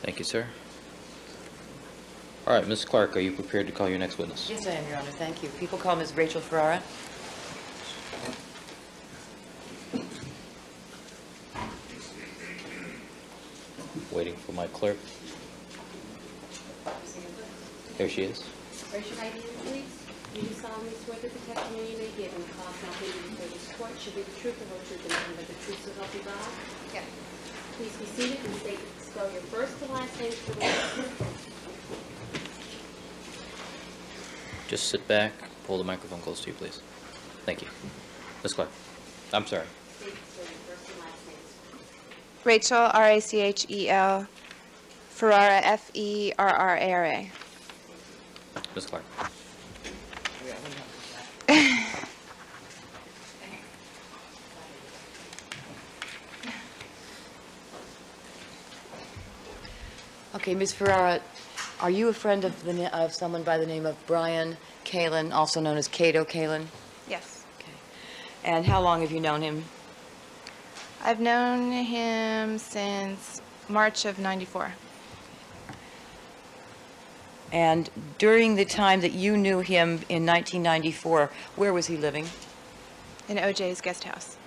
Thank you, sir. All right, Ms. Clark, are you prepared to call your next witness? Yes, I am, Your Honor. Thank you. People call Ms. Rachel Ferrara. Waiting for my clerk. There she is. Raise your right hand, please. Do you solemnly swear that the testimony you may give in the cause now being before this court should be the truth, the whole truth, and nothing but the truth, so help you God? Yeah. Please be seated and spell your first and last name for the record. Just sit back, pull the microphone close to you, please. Thank you. Ms. Clark. I'm sorry. State your first and last names. Rachel, R-A-C-H-E-L, Ferrara, F-E-R-R-A-R-A. Ms. Clark. Okay, Ms. Ferrara, are you a friend of someone by the name of Brian Kalin, also known as Cato Kalin? Yes. Okay. And how long have you known him? I've known him since March of '94. And during the time that you knew him in 1994, where was he living? In OJ's guest house.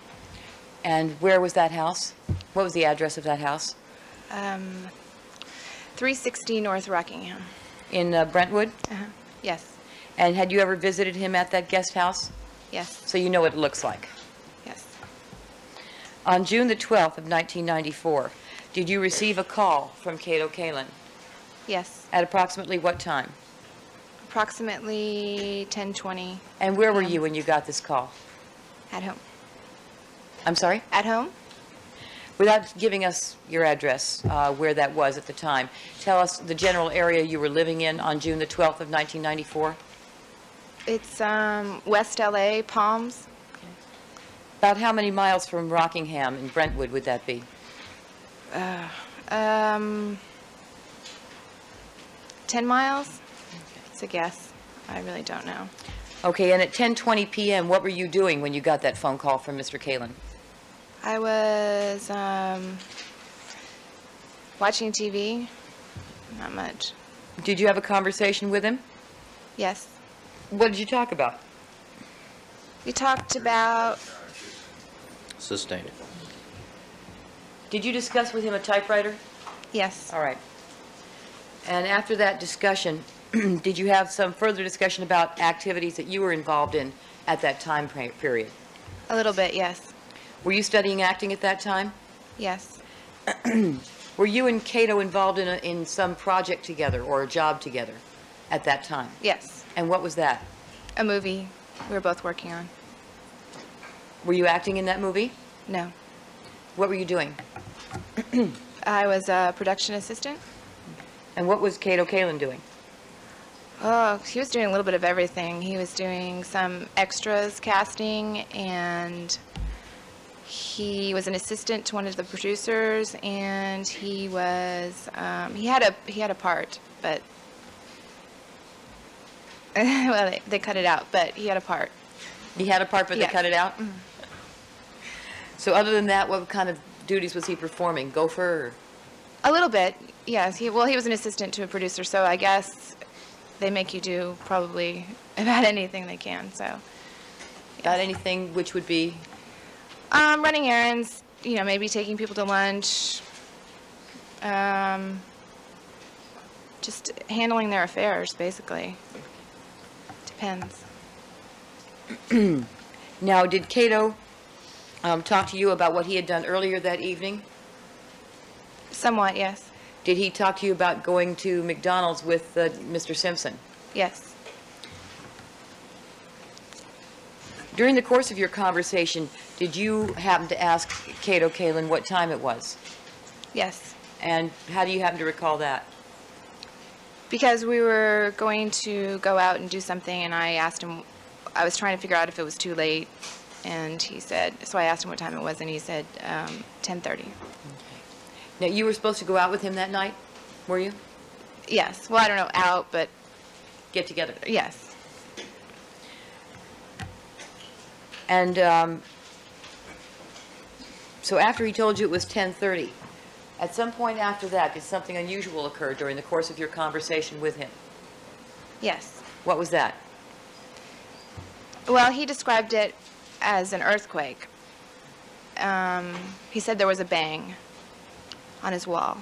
And where was that house? What was the address of that house? 360 North Rockingham. In Brentwood? Yes. And had you ever visited him at that guest house? Yes. So you know what it looks like. Yes. On June the 12th of 1994, did you receive a call from Cato Kalin? Yes. At approximately what time? Approximately 10:20. And where were you when you got this call? At home. I'm sorry? At home? Without giving us your address, where that was at the time, tell us the general area you were living in on June the 12th of 1994. It's West LA, Palms. About how many miles from Rockingham and Brentwood would that be? 10 miles? It's a guess. I really don't know. Okay, and at 10:20 p.m., what were you doing when you got that phone call from Mr. Kalin? I was watching TV. Not much. Did you have a conversation with him? Yes. What did you talk about? We talked about... Sustained. Did you discuss with him a typewriter? Yes. All right. And after that discussion, did you have some further discussion about activities that you were involved in at that time period? A little bit, yes. Were you studying acting at that time? Yes. Were you and Cato involved in some project together or a job together at that time? Yes. And what was that? A movie we were both working on. Were you acting in that movie? No. What were you doing? I was a production assistant. And what was Cato Kalin doing? Oh, he was doing a little bit of everything. He was doing some extras casting, and he was an assistant to one of the producers, and he was he had a part, but well, they cut it out, but he had a part. He had a part, but Yes. they cut it out? Mm-hmm. So other than that, what kind of duties was he performing? Gopher? Or? A little bit, yes. He was an assistant to a producer, so I guess they make you do probably about anything they can. So, About anything which would be? running errands, maybe taking people to lunch, just handling their affairs, basically. Depends. Now, did Cato talk to you about what he had done earlier that evening? Somewhat, yes. Did he talk to you about going to McDonald's with Mr. Simpson? Yes. During the course of your conversation, did you happen to ask Cato Kalin what time it was? Yes. And how do you happen to recall that? Because we were going to go out and do something, and I asked him, I was trying to figure out if it was too late, and he said, so I asked him what time it was, and he said 10:30. Okay. Now, you were supposed to go out with him that night, were you? Yes. Well, I don't know, out, but Get together. yes. And so after he told you it was 10:30, At some point after that, did something unusual occur during the course of your conversation with him? Yes. What was that? Well, he described it as an earthquake. He said there was a bang on his wall.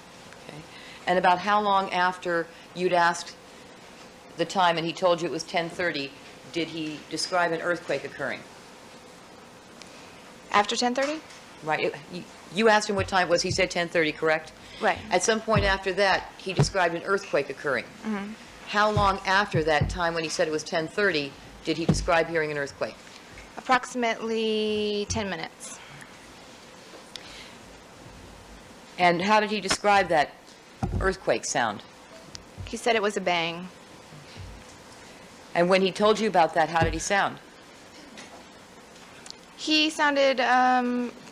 Okay. And about how long after you'd asked the time and he told you it was 10:30, did he describe an earthquake occurring? After 10:30? Right. You asked him what time it was. He said 10:30, correct? Right. At some point after that, he described an earthquake occurring. Mm-hmm. How long after that time when he said it was 10:30 did he describe hearing an earthquake? Approximately 10 minutes. And how did he describe that earthquake sound? He said it was a bang. And when he told you about that, how did he sound? He sounded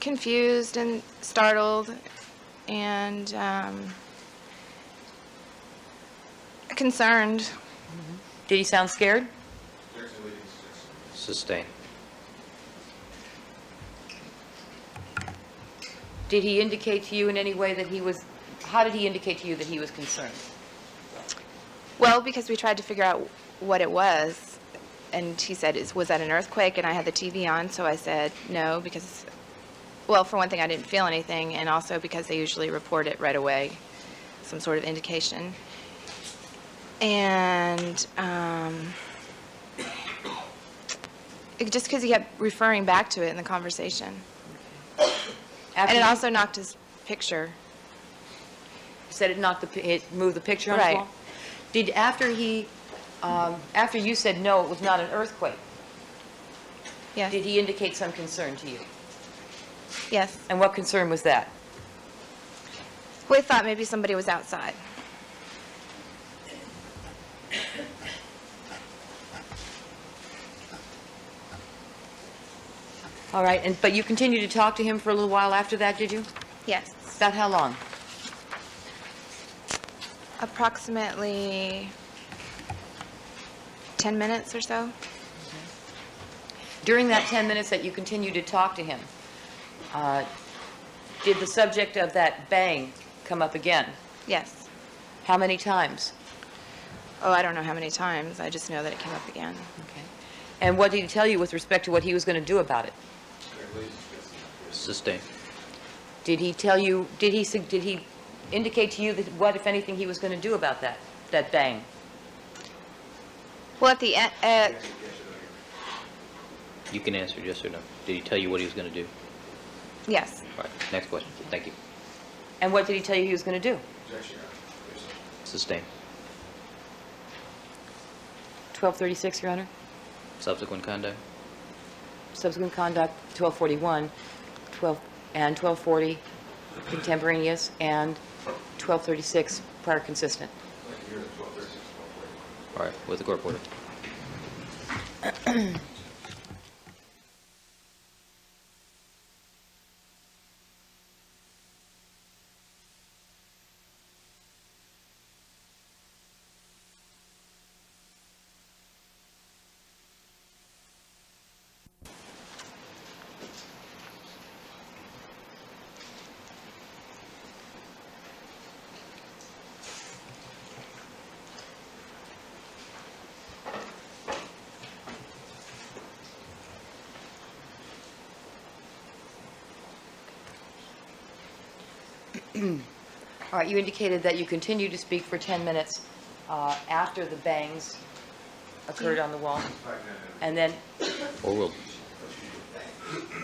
confused and startled and concerned. Did he sound scared? Sustain. Did he indicate to you in any way that he was, how did he indicate to you that he was concerned? Well, because we tried to figure out what it was, and he said, was that an earthquake? And I had the TV on, so I said no, because, well, for one thing, I didn't feel anything, and also because they usually report it right away, some sort of indication. And just because he kept referring back to it in the conversation. And it also knocked his picture. He said it moved the picture on his Right. wall? Did, after you said no, it was not an earthquake, Yes. did he indicate some concern to you? Yes. And what concern was that? We thought maybe somebody was outside. All right, but you continued to talk to him for a little while after that, did you? Yes. About how long? Approximately 10 minutes or so. During that 10 minutes that you continued to talk to him, did the subject of that bang come up again? Yes. How many times? Oh, I don't know how many times. I just know that it came up again. Okay. And what did he tell you with respect to what he was going to do about it? Sustain. Did he tell you, did he indicate to you that what, if anything, he was going to do about that bang? Well, at the end, You can answer yes or no. Did he tell you what he was going to do? yes. All right, next question. Thank you. And what did he tell you he was going to do? Sustain. 1236, Your Honor. Subsequent conduct. Subsequent conduct, 1241, 1240, contemporaneous, and 1236, prior consistent. All right, with the court order. All right, you indicated that you continued to speak for 10 minutes after the bangs occurred on the wall. And then, Or will.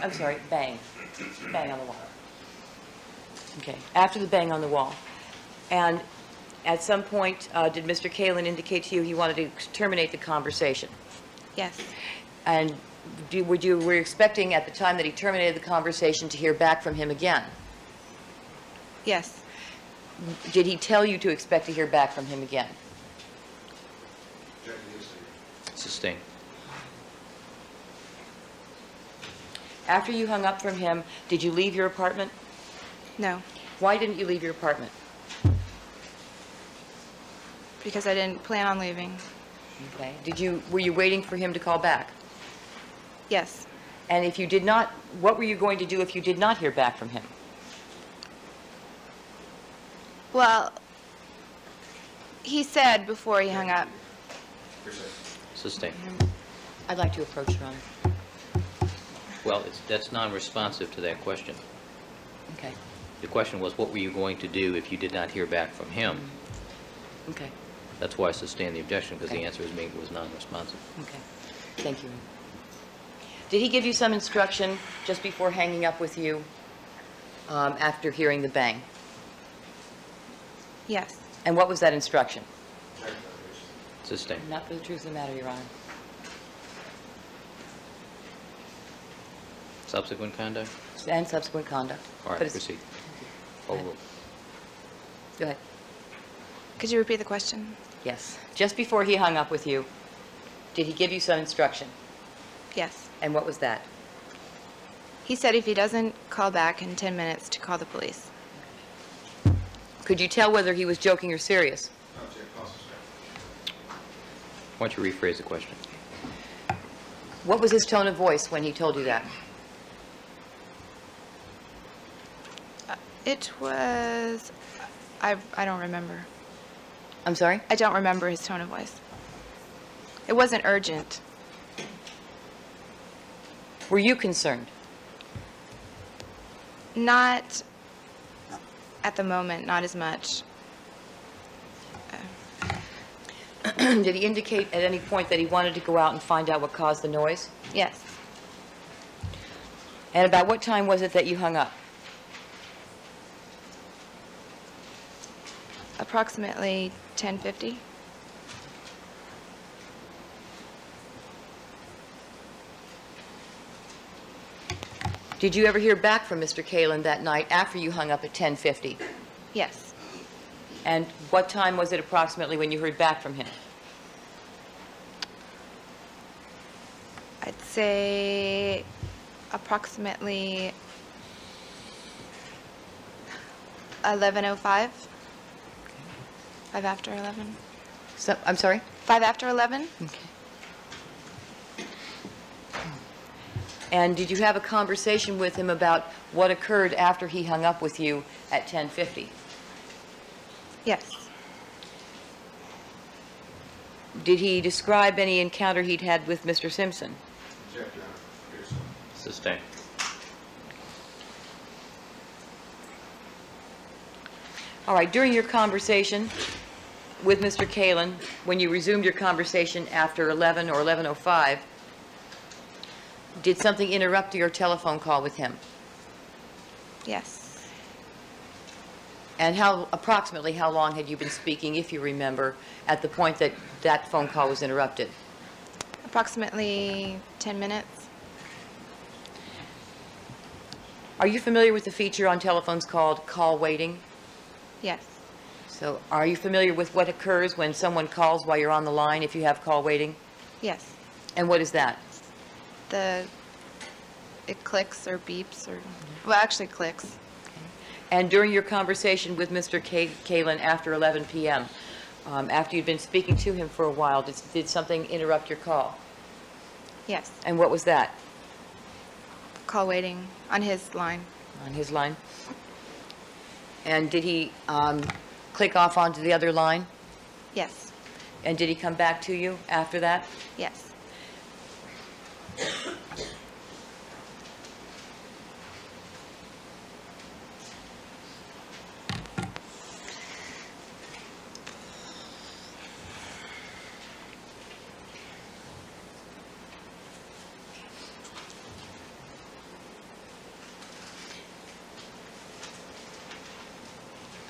I'm sorry, bang on the wall. Okay, after the bang on the wall. And at some point, did Mr. Kalin indicate to you he wanted to terminate the conversation? Yes. And were you expecting at the time that he terminated the conversation to hear back from him again? Yes. Did he tell you to expect to hear back from him again? Sustain. After you hung up from him, did you leave your apartment? No. Why didn't you leave your apartment? Because I didn't plan on leaving. Okay. Were you waiting for him to call back? Yes. And if you did not, what were you going to do if you did not hear back from him? Well, he said before he hung up. Sustain. I'd like to approach Your Honor. Well, that's non-responsive to that question. Okay. The question was, what were you going to do if you did not hear back from him? Okay. That's why I sustained the objection, because Okay. the answer was non-responsive. Okay. Thank you. Did he give you some instruction just before hanging up with you after hearing the bang? Yes. And what was that instruction? Sustain. Not for the truth of the matter, Your Honor. Subsequent conduct? And subsequent conduct. All right, But it's- proceed. Overruled. Go ahead. Could you repeat the question? Yes. Just before he hung up with you, did he give you some instruction? Yes. And what was that? He said if he doesn't call back in 10 minutes to call the police. Could you tell whether he was joking or serious? Why don't you rephrase the question? What was his tone of voice when he told you that? It was... I don't remember. I'm sorry? I don't remember his tone of voice. It wasn't urgent. Were you concerned? Not at the moment, not as much. Did he indicate at any point that he wanted to go out and find out what caused the noise? Yes. And about what time was it that you hung up? Approximately 10:50. Did you ever hear back from Mr. Kalin that night after you hung up at 10:50? Yes. And what time was it approximately when you heard back from him? I'd say approximately 11:05. 5 after 11. So, I'm sorry? 5 after 11? Okay. And did you have a conversation with him about what occurred after he hung up with you at 10:50? Yes. Did he describe any encounter he'd had with Mr. Simpson? Sustain. All right, during your conversation with Mr. Kalin, when you resumed your conversation after 11 or 11:05, did something interrupt your telephone call with him? Yes. And approximately how long had you been speaking, if you remember, at the point that that phone call was interrupted? Approximately 10 minutes. Are you familiar with the feature on telephones called call waiting? Yes. So are you familiar with what occurs when someone calls while you're on the line if you have call waiting? Yes. And what is that? It clicks or beeps or, well, actually clicks. And during your conversation with Mr. Kalin after 11 p.m., after you'd been speaking to him for a while, did something interrupt your call? Yes. And what was that? Call waiting on his line. On his line? And did he click off onto the other line? Yes. And did he come back to you after that? Yes.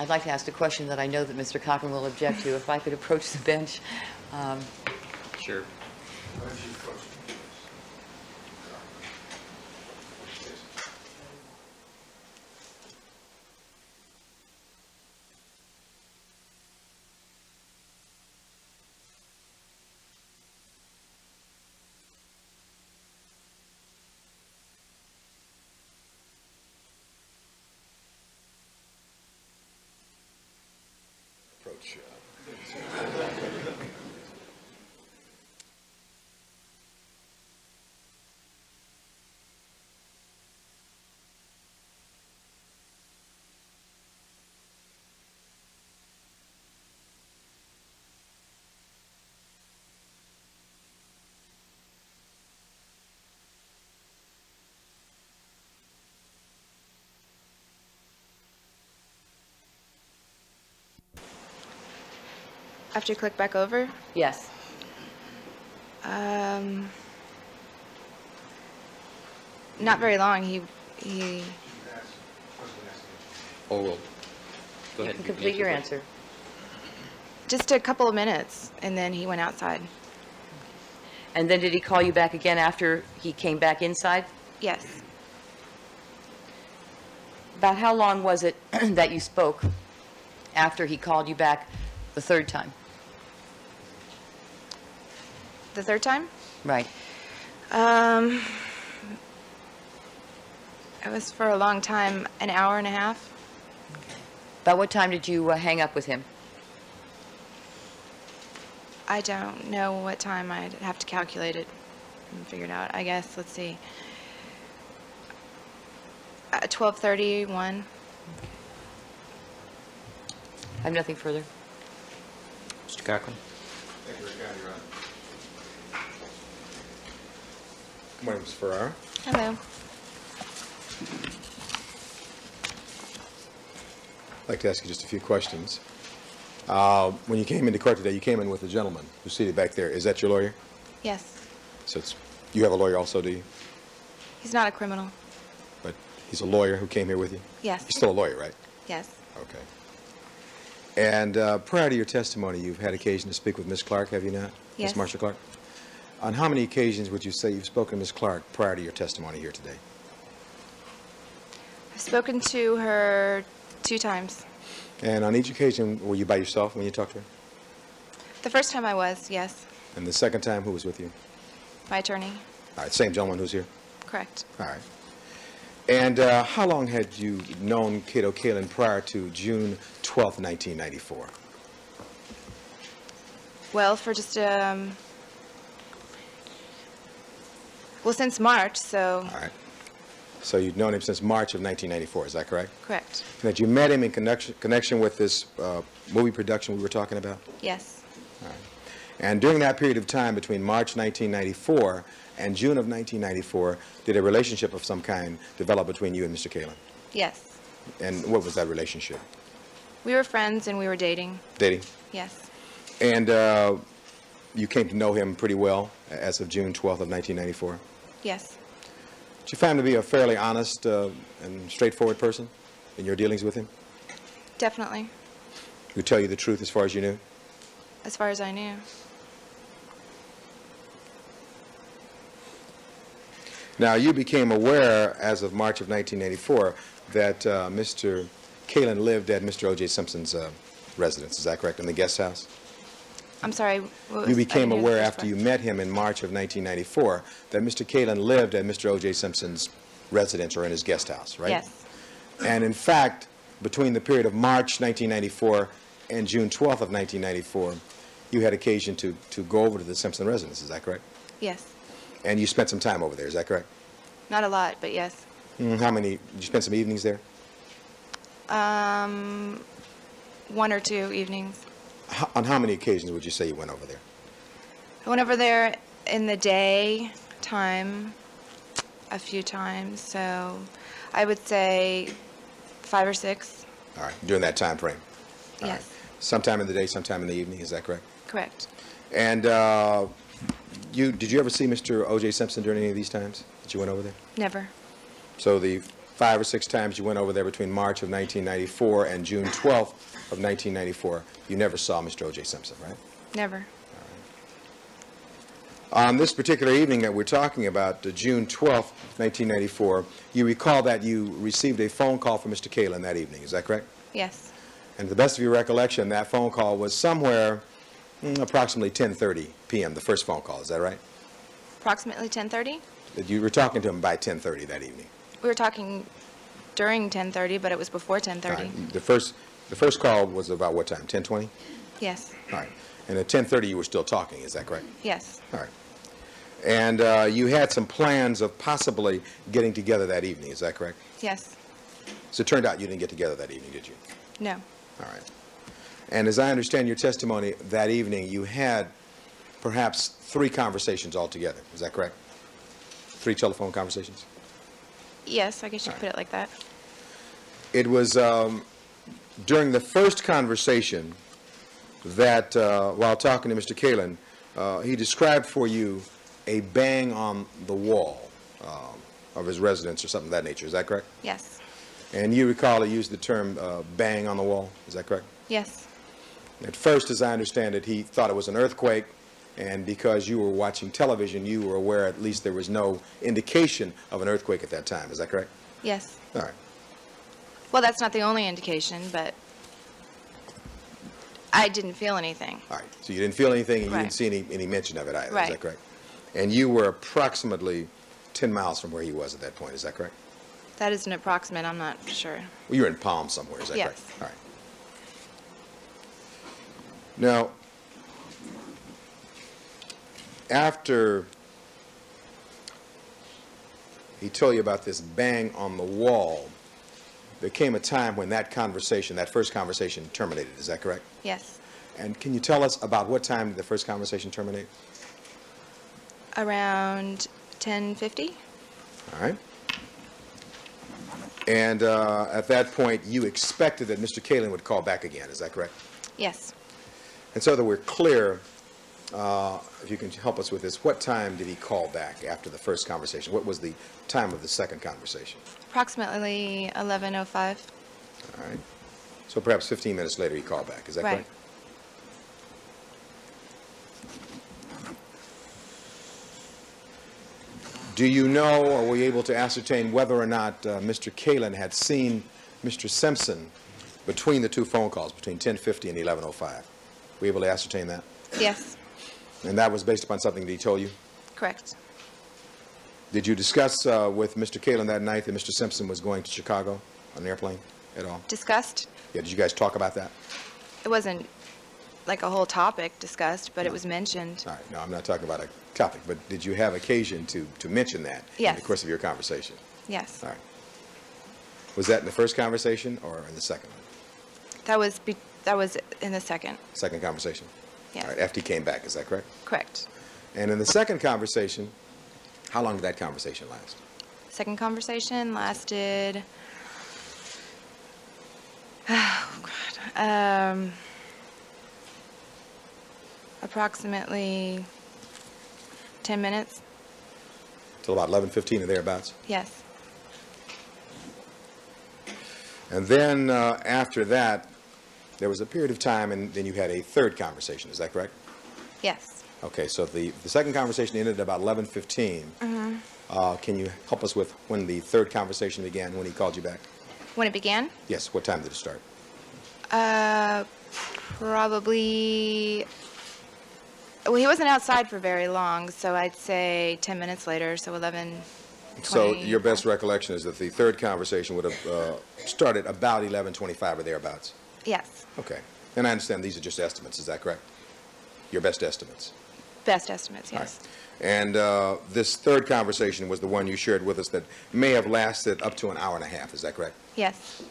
I'd like to ask a question that I know that Mr. Cochran will object to. If I could approach the bench. Sure. Approach. After you click back over? Yes. Not very long. He Or will. Go You ahead. can complete your answer. just a couple of minutes, and then he went outside. And then did he call you back again after he came back inside? Yes. About how long was it that you spoke after he called you back the third time? The third time? Right. It was for a long time, an hour and a half. About what time did you hang up with him? I don't know what time. I'd have to calculate it and figure it out. I guess, let's see. 12:31. I have nothing further. Mr. Cochran. Thank you, Your Honor. Good morning, Ms. Ferrara. Hello. I'd like to ask you just a few questions. When you came into court today, you came in with a gentleman who's seated back there. Is that your lawyer? Yes. So you have a lawyer also, do you? He's not a criminal. But he's a lawyer who came here with you? Yes. He's still a lawyer, right? Yes. Okay. And prior to your testimony, you've had occasion to speak with Ms. Clark, have you not? Yes. Ms. Marsha Clark? On how many occasions would you say you've spoken to Ms. Clark prior to your testimony here today? I've spoken to her 2 times. And on each occasion, were you by yourself when you talked to her? The first time I was, yes. And the second time, who was with you? My attorney. All right, same gentleman who's here? Correct. All right. And how long had you known Cato Kalin prior to June 12th, 1994? Well, for just, well, since March, so, All right. So you'd known him since March of 1994, is that correct? correct. And that you met him in connection with this movie production we were talking about? Yes. All right. And during that period of time between March 1994 and June of 1994, did a relationship of some kind develop between you and Mr. Kalin? Yes. And what was that relationship? We were friends and we were dating. Dating? Yes. And you came to know him pretty well as of June 12th of 1994? Yes. Did you find him to be a fairly honest and straightforward person in your dealings with him? Definitely. Who tell you the truth as far as you knew? As far as I knew. Now, you became aware as of March of 1984 that Mr. Kalin lived at Mr. O.J. Simpson's residence. Is that correct, in the guest house? I'm sorry. What was, You I became didn't hear the aware first after part. you met him in March of 1994 that Mr. Kalin lived at Mr. O.J. Simpson's residence or in his guest house, right? Yes. And in fact, between the period of March 1994 and June 12th of 1994, you had occasion to go over to the Simpson residence. Is that correct? Yes. And you spent some time over there. Is that correct? Not a lot, but yes. How many? Did you spend some evenings there? 1 or 2 evenings. On how many occasions would you say you went over there? I went over there in the day time a few times, so I would say 5 or 6. All right, during that time frame. All Yes. right. Sometime in the day, sometime in the evening. Is that correct? Correct. And did you ever see Mr. O.J. Simpson during any of these times that you went over there? Never. So the 5 or 6 times you went over there between March of 1994 and June 12th of 1994, you never saw Mr. O.J. Simpson, right? Never. On this particular evening that we're talking about, June 12th, 1994, you recall that you received a phone call from Mr. Kalin that evening. Is that correct? Yes. And to the best of your recollection, that phone call was somewhere approximately 10:30 p.m., the first phone call. Is that right? Approximately 10:30? That you were talking to him by 10:30 that evening. We were talking during 10:30, but it was before 10:30. All right. The first call was about what time? 10:20? Yes. All right. And at 10:30 you were still talking. Is that correct? Yes. All right. And you had some plans of possibly getting together that evening. Is that correct? Yes. So it turned out you didn't get together that evening, did you? No. All right. And as I understand your testimony, that evening you had perhaps 3 conversations altogether. Is that correct? 3 telephone conversations? Yes, I guess you could put it like that. It was during the first conversation that while talking to Mr. Kalin, he described for you a bang on the wall of his residence or something of that nature. Is that correct? Yes. And you recall he used the term bang on the wall. Is that correct? Yes. At first, as I understand it, he thought it was an earthquake, and because you were watching television, you were aware at least there was no indication of an earthquake at that time. Is that correct? Yes. All right. Well, that's not the only indication, but I didn't feel anything. All right. So you didn't feel anything, and you Right. didn't see any mention of it either. Is Right. that correct? And you were approximately 10 miles from where he was at that point. Is that correct? That is an approximate, I'm not sure. Well, you were in Palm somewhere. Is that Yes. correct? All right. Now, after he told you about this bang on the wall, there came a time when that conversation, that first conversation, terminated. Is that correct? Yes. And can you tell us about what time did the first conversation terminate? Around 10:50? All right. And at that point, you expected that Mr. Kalin would call back again. Is that correct? Yes. And so that we're clear, if you can help us with this, what time did he call back after the first conversation? What was the time of the second conversation? Approximately 11:05. All right. So perhaps 15 minutes later he called back. Is that Right. correct? Do you know, or were you able to ascertain whether or not Mr. Kalin had seen Mr. Simpson between the two phone calls, between 10:50 and 11:05? Were you able to ascertain that? Yes. And that was based upon something that he told you? Correct. Did you discuss with Mr. Kalin that night that Mr. Simpson was going to Chicago on an airplane at all? Discussed? Yeah, did you guys talk about that? It wasn't like a whole topic discussed, but it was mentioned. All right, no, I'm not talking about a topic, but did you have occasion to mention that in Yes. the course of your conversation? Yes. All right. Was that in the first conversation or in the second one? That was in the second. Second conversation? Yes. All right, after he came back, is that correct? Correct. And in the second conversation, how long did that conversation last? Second conversation lasted, oh God, approximately 10 minutes. Till about 11:15 or thereabouts? Yes. And then after that, there was a period of time, and then you had a third conversation. Is that correct? Yes. Okay, so the second conversation ended at about 11:15. Can you help us with when the third conversation began, when he called you back? When it began? Yes, what time did it start? Probably, well, he wasn't outside for very long, so I'd say 10 minutes later, so 11:20. So your best recollection is that the third conversation would have started about 11:25 or thereabouts? Yes. Okay. And I understand these are just estimates, is that correct? Your best estimates? Best estimates, All yes. right. And this third conversation was the one you shared with us that may have lasted up to an hour and a half, is that correct? Yes.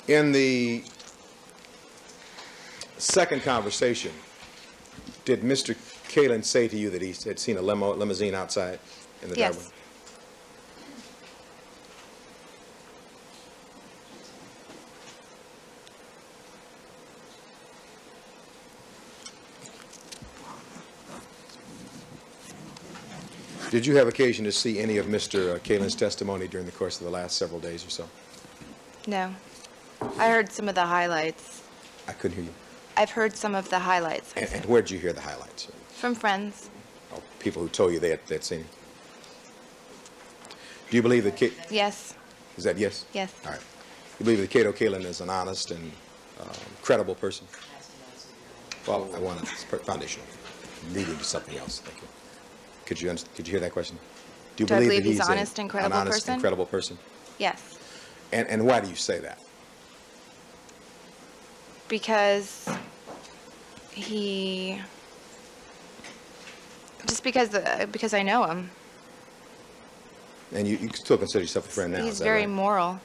In the second conversation, did Mr. Kalin say to you that he had seen a limousine outside in the Yes. driveway? Did you have occasion to see any of Mr. Kalin's testimony during the course of the last several days or so? No. I heard some of the highlights. I couldn't hear you. I've heard some of the highlights. I And said. where did you hear the highlights? From friends. Oh, people who told you they'd seen it. Do you believe that Yes. is that yes? Yes. All right. You believe that Cato Kalin is an honest and credible person? Well, I want a foundational. Leading to something else. Thank you. Could you hear that question? Do I believe that he's he's honest and credible an honest person? and credible person? Yes. And why do you say that? Because because I know him. And you still consider yourself a friend now? He's is that very right? moral.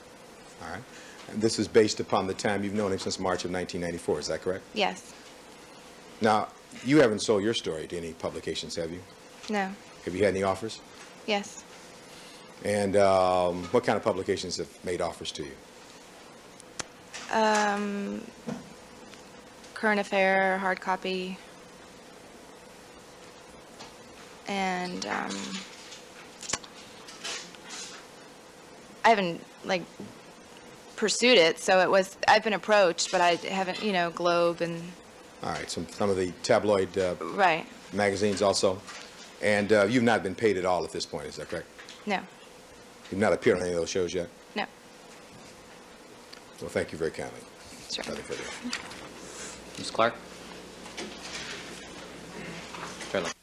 All right. And this is based upon the time you've known him since March of 1994. Is that correct? Yes. Now, you haven't sold your story to any publications, have you? No. Have you had any offers? Yes. And what kind of publications have made offers to you? Current Affair, hard copy, and I haven't like pursued it, so I've been approached, but I haven't, Globe and All right, some of the tabloid right. magazines also. And you've not been paid at all at this point, is that correct? No, You've not appeared on any of those shows yet? no. Well, thank you very kindly. Sure. Nothing further. Ms. Clark? Turn left.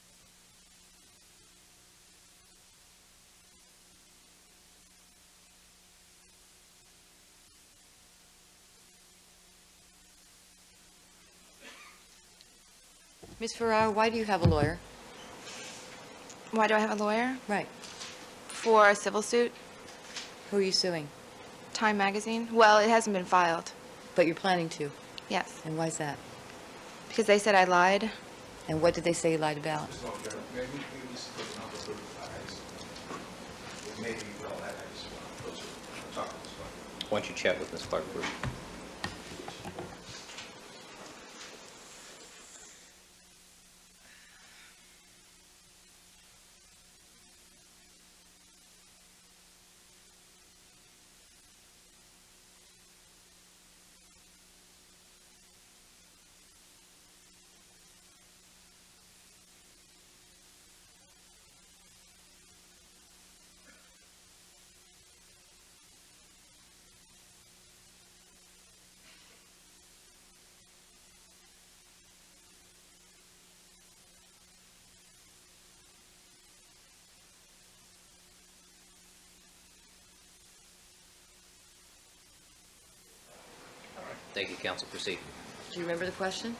Ms. Ferraro, why do you have a lawyer? Why do I have a lawyer? Right. For a civil suit, Who are you suing? Time Magazine. Well, it hasn't been filed. But you're planning to. Yes, And why's that? because they said I lied. And what did they say you lied about? Why don't you chat with Ms. Clark first? Thank you, counsel. Proceed. Do you remember the question?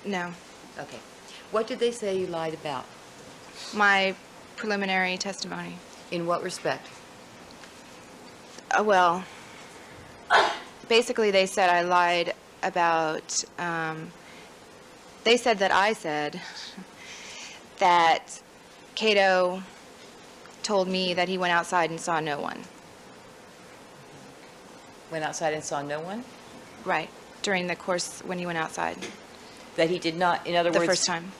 No. Okay. What did they say you lied about? My preliminary testimony. In what respect? Well, basically they said I lied about, they said that I said that Cato told me that he went outside and saw no one. Went outside and saw no one? Right, during the course when he went outside, That he did not, in other the words, first time.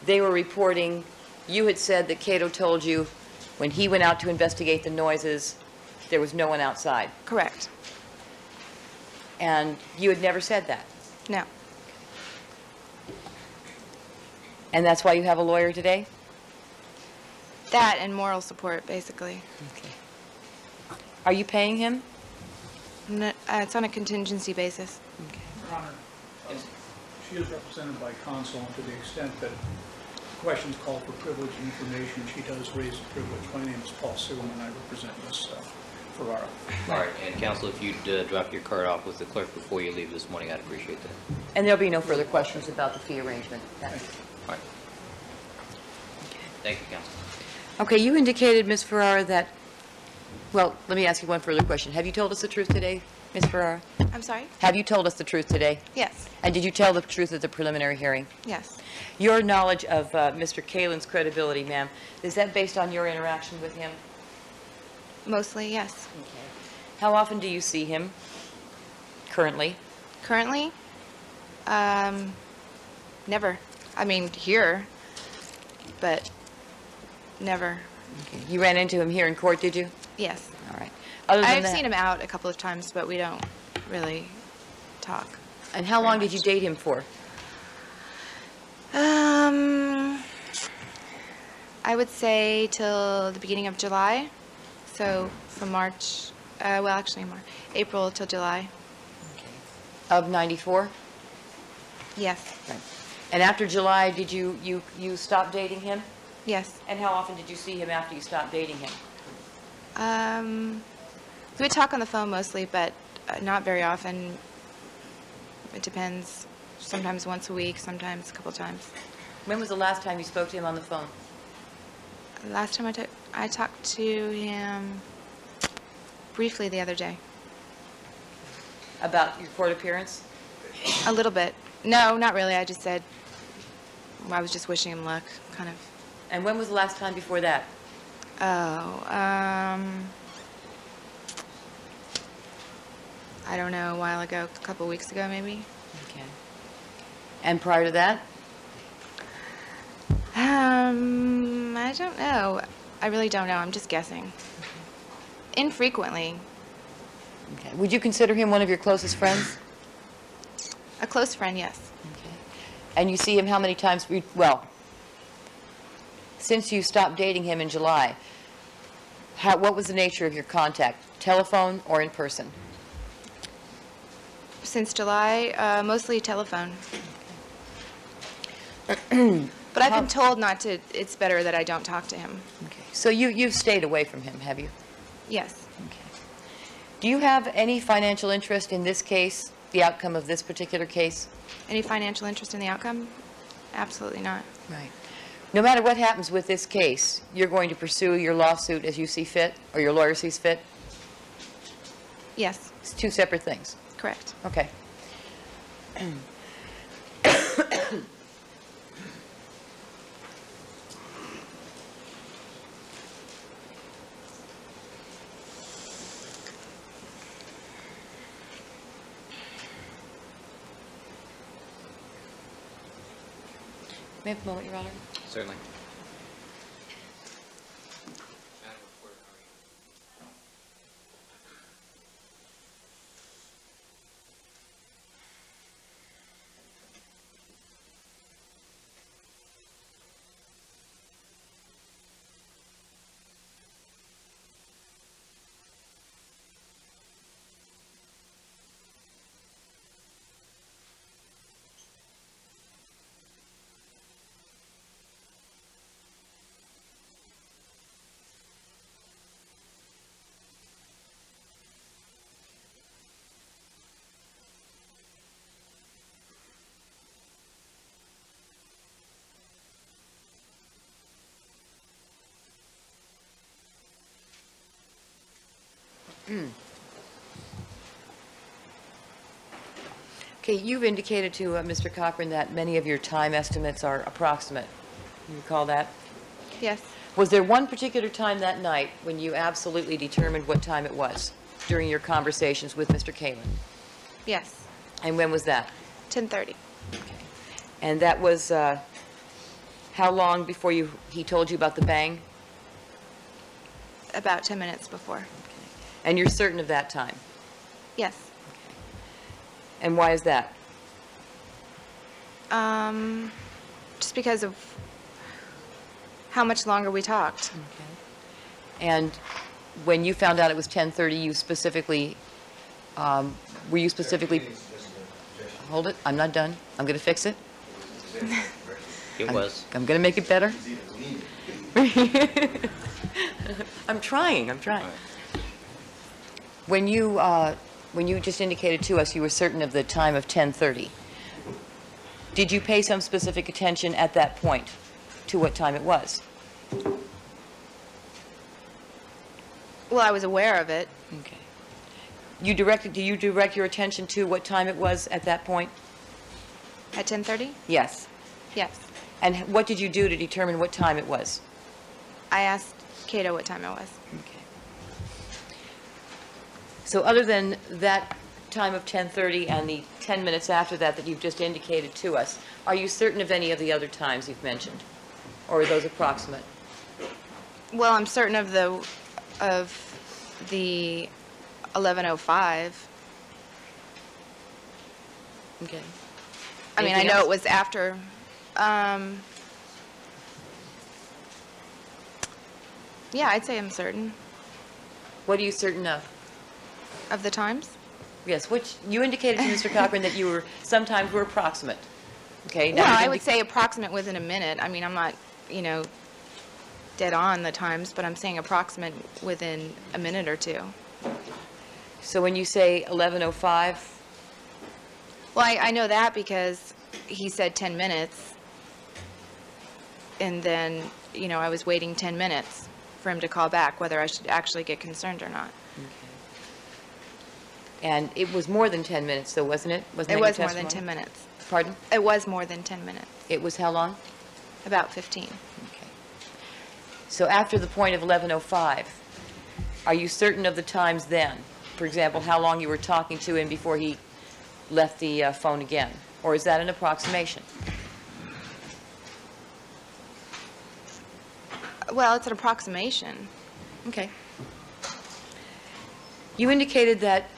they were reporting, you had said that Cato told you when he went out to investigate the noises, there was no one outside. Correct. And you had never said that. No. And that's why you have a lawyer today? That and moral support, basically. Okay. Are you paying him? No, it's on a contingency basis. Your Honor, she is represented by counsel, and to the extent that questions call for privileged information, she does raise the privilege. My name is Paul Suleiman, and I represent Ms. Ferrara. All right, and counsel, if you'd drop your card off with the clerk before you leave this morning, I'd appreciate that. And there'll be no further questions about the fee arrangement. All right. Thank you, counsel. Okay, you indicated, Ms. Ferrara, that, well, let me ask you one further question. Have you told us the truth today, Ms. Ferrara? I'm sorry? Have you told us the truth today? Yes. And did you tell the truth at the preliminary hearing? Yes. Your knowledge of Mr. Kalin's credibility, ma'am, is that based on your interaction with him? Mostly, yes. Okay. How often do you see him currently? Currently? Never. I mean, here, but never. Okay. You ran into him here in court, did you? Yes. All right. Other than I've that- seen him out a couple of times, but we don't really talk. And how long did you date him for? I would say till the beginning of July. So from March, well, actually April till July. Of 94? Yes. Right. And after July, did you stop dating him? Yes. And how often did you see him after you stopped dating him? We would talk on the phone mostly, but not very often. It depends. Sometimes once a week, sometimes a couple times. When was the last time you spoke to him on the phone? Last time I talked to him briefly the other day. About your court appearance? A little bit. No, not really. I just said I was just wishing him luck, kind of. And when was the last time before that? Oh, I don't know, a while ago, a couple weeks ago maybe. Okay. And prior to that? I don't know. I really don't know. I'm just guessing. Infrequently. Okay. Would you consider him one of your closest friends? A close friend, yes. Okay. And you see him how many times? Well, since you stopped dating him in July, what was the nature of your contact? Telephone or in person? Since July, mostly telephone. But I've been told not to, it's better that I don't talk to him. Okay. So you've stayed away from him, have you? Yes. Okay. Do you have any financial interest in this case, the outcome of this particular case? Any financial interest in the outcome? Absolutely not. Right. No matter what happens with this case, you're going to pursue your lawsuit as you see fit, or your lawyer sees fit? Yes, It's two separate things. correct. Okay. May I have a moment, Your Honor? Certainly. Okay, you've indicated to Mr. Cochran that many of your time estimates are approximate. You recall that? Yes. Was there one particular time that night when you absolutely determined what time it was during your conversations with Mr. Kalin? Yes. And when was that? 10:30. And that was how long before he told you about the bang? About 10 minutes before. And you're certain of that time? Yes. And why is that? Just because of how much longer we talked. And when you found out it was 10:30, you specifically, were you specifically, hold it, I'm not done, I'm going to fix it. It was. I'm going to make it better. I'm trying. When you just indicated to us you were certain of the time of 10:30, did you pay some specific attention at that point to what time it was? Well, I was aware of it. Okay. Do you direct your attention to what time it was at that point? At 10:30? Yes. Yes. And what did you do to determine what time it was? I asked Cato what time it was. Okay. So other than that time of 10:30 and the 10 minutes after that that you've just indicated to us, are you certain of any of the other times you've mentioned? Or are those approximate? Well, I'm certain of the 11:05. Okay. I mean, I Anything know else? it was after. Yeah, I'd say I'm certain What are you certain of? of the times. Yes, which you indicated to Mr. Cochran that you were, sometimes were approximate. Okay? now Well, you've I would indi- say approximate within a minute. I mean, I'm not, dead on the times, but I'm saying approximate within a minute or two. So when you say 11:05, Well, I know that because he said 10 minutes, and then, I was waiting 10 minutes for him to call back, whether I should actually get concerned or not. and it was more than 10 minutes though, wasn't it? Wasn't It that was your more than 10 testimony? minutes. Pardon? It was more than 10 minutes, It was how long? about 15. Okay. So after the point of 11:05, are you certain of the times then? For example, how long you were talking to him before he left the phone again? Or is that an approximation? Well, it's an approximation. Okay. You indicated that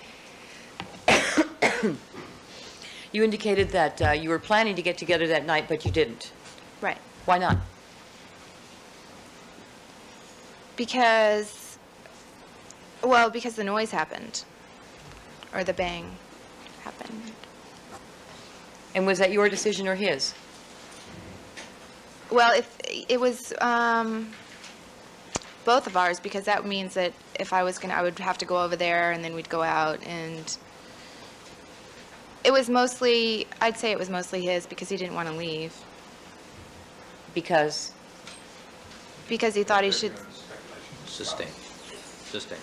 you were planning to get together that night, but you didn't. Right. Why not? Because the noise happened, or the bang happened. And was that your decision or his? Well, if it was both of ours, because that means that if I would have to go over there, and then we'd go out, and it was mostly, I'd say it was mostly his, because he didn't want to leave. Because? Because he thought he should. Sustain. Sustain.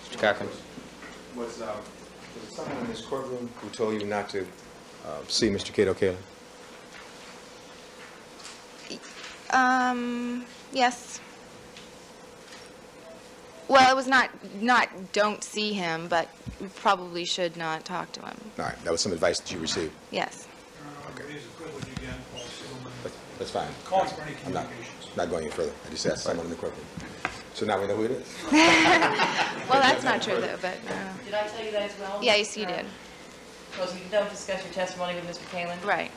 Mr. Cochran. Was there someone in this courtroom who told you not to see Mr. Cato Kalin? Yes. Well, it was not don't see him, but we probably should not talk to him. All right, that was some advice that you received. Yes. It is a privilege again, Paul Silverman. That's fine. Calling for any I'm not communications. going any further. I just asked someone in the courtroom. So now we know who it is. Well, that's not true, though, but, Did I tell you that as well? yes, you did. Because you don't discuss your testimony with Mr. Kalin? Right.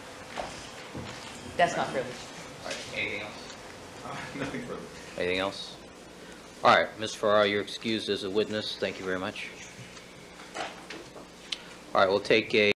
That's not privileged. All right, anything else? Nothing further. Anything else? All right, Ms. Farrar, you're excused as a witness. Thank you very much. All right, we'll take a